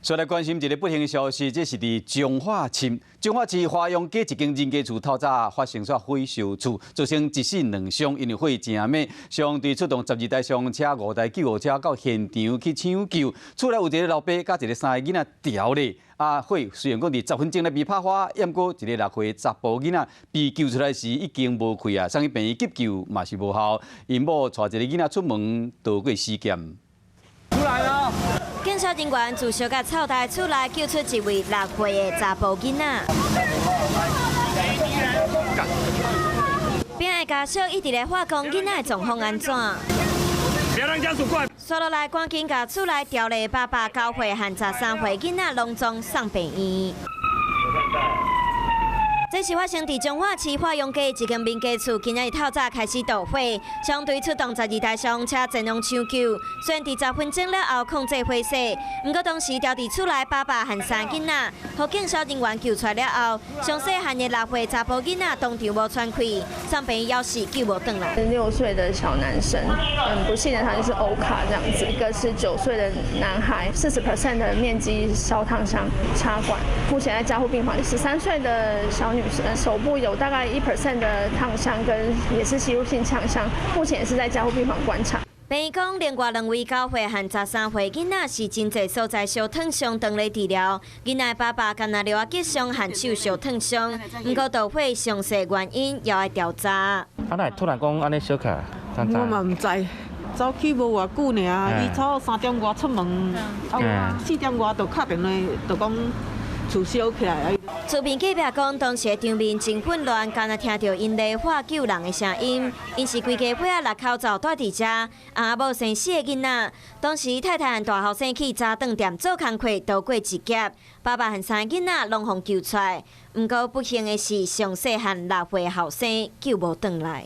再来关心一个不幸的消息，这是伫彰化市华阳街一间人家厝透早发生火烧厝，造成一死两伤，因为火正猛，相对出动12台伤车、5台救护车到现场去抢救。厝内有一个老爸甲一个3个囡仔掉咧。火虽然讲伫10分钟内被拍花，不过一个6岁查甫囡仔被救出来时已经无气啊，送去病院急救嘛是无效，因某带一个囡仔出门逃过尸检。出来了！警察人员自小甲草台厝内救出一位6岁的查甫囡仔。边个家属一直咧化工囡仔的状况安怎？不要让家属过来。刷落来，赶紧甲厝内调咧爸爸9岁和13岁囡仔拢总送病院。这是发生伫彰化市华阳街一间民家厝，今日透早开始导火，相对出动12台消防车前往抢救。虽然伫10分钟了后控制火势，不过当时调伫厝内爸爸和3个囡仔，互警消人员救出来了后，上细汉的6岁查甫囡仔当场无喘气，送病院钥匙救无转来。6岁的小男生，不幸的他就是欧卡这样子，一个是9岁的男孩，40% 的面积烧烫伤插管，目前在加护病房。13岁的小女生手部有大概1% 的烫伤，跟也是吸入性呛伤，目前也是在加护病房观察。病院讲，另外2位9岁和13岁囡仔是真侪所在烧烫伤，当咧治疗。囡仔爸爸干那留下吉伤和手烧烫伤，不过导火详细原因要来调查。啊，那突然讲安尼烧起来，我嘛唔知，走去无偌久尔，伊差3点外出门，4点外就敲电话，就讲厝烧起来。厝边隔壁讲，当时场面真混乱，敢若听到因咧喊救人的声音。因是规家伙仔6口罩住伫遮，阿某生4个囡仔。当时太太和大后生去早顿店做工课，逃过一劫。爸爸和3个囡仔拢互救出来，不过不幸的是，上细汉6岁后生救无转来。